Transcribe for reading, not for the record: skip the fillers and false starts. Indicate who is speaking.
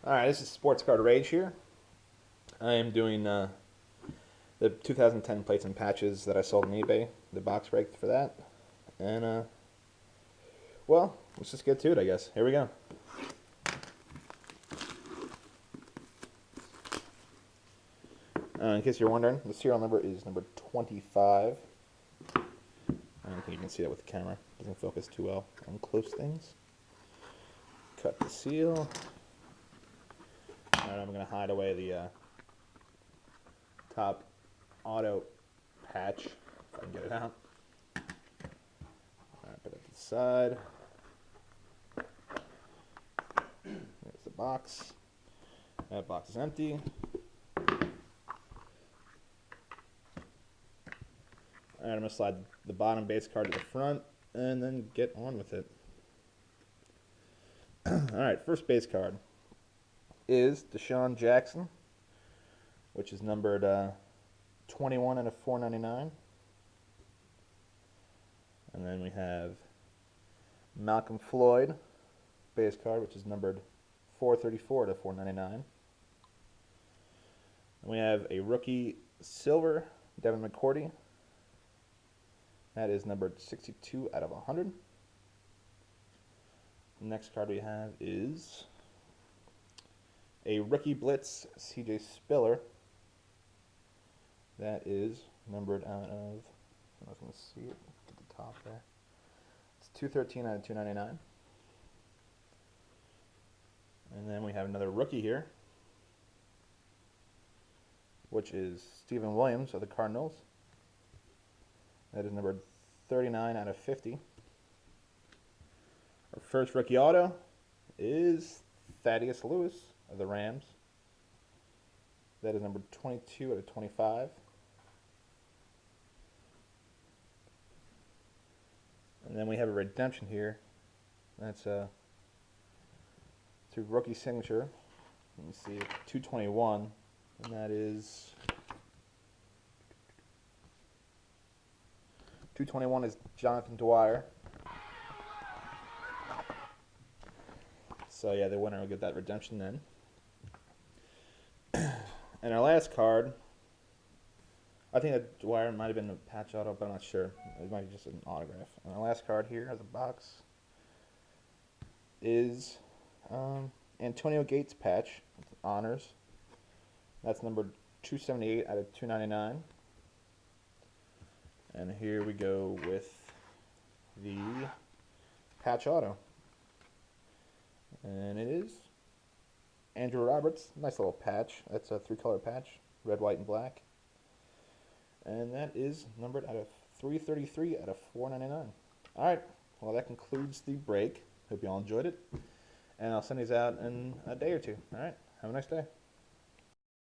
Speaker 1: Alright, this is Sports Card Rage here. I am doing the 2010 plates and patches that I sold on eBay, the box break for that. And, well, let's just get to it, I guess. Here we go. In case you're wondering, the serial number is number 25. I don't think you can see that with the camera. It doesn't focus too well on close things. Cut the seal. Alright, I'm going to hide away the top auto patch, if I can get it out. Alright, put it to the side. There's the box. That box is empty. Alright, I'm going to slide the bottom base card to the front and then get on with it. Alright, first base card is DeSean Jackson, which is numbered 21 out of 499. And then we have Malcolm Floyd, base card, which is numbered 434 out of 499. And we have a rookie silver, Devin McCourty. That is numbered 62 out of 100. The next card we have is a rookie blitz, CJ Spiller. That is numbered out of, I don't know if you can see it at the top there. It's 213 out of 299. And then we have another rookie here, which is Steven Williams of the Cardinals. That is numbered 39 out of 50. Our first rookie auto is Thaddeus Lewis of the Rams. That is numbered 22 out of 25. And then we have a redemption here. That's to rookie signature. Let me see, 221, and that is 221 is Jonathan Dwyer. So yeah, the winner will get that redemption then. And our last card, I think that Dwyer might have been a patch auto, but I'm not sure. It might be just an autograph. And our last card here as a box is Antonio Gates patch, honors. That's numbered 278 out of 299. And here we go with the patch auto. And it is Andrew Roberts. Nice little patch. That's a 3-color patch, red, white, and black. And that is numbered out of 333 out of 499. Alright, well that concludes the break. Hope you all enjoyed it. And I'll send these out in a day or two. Alright, have a nice day.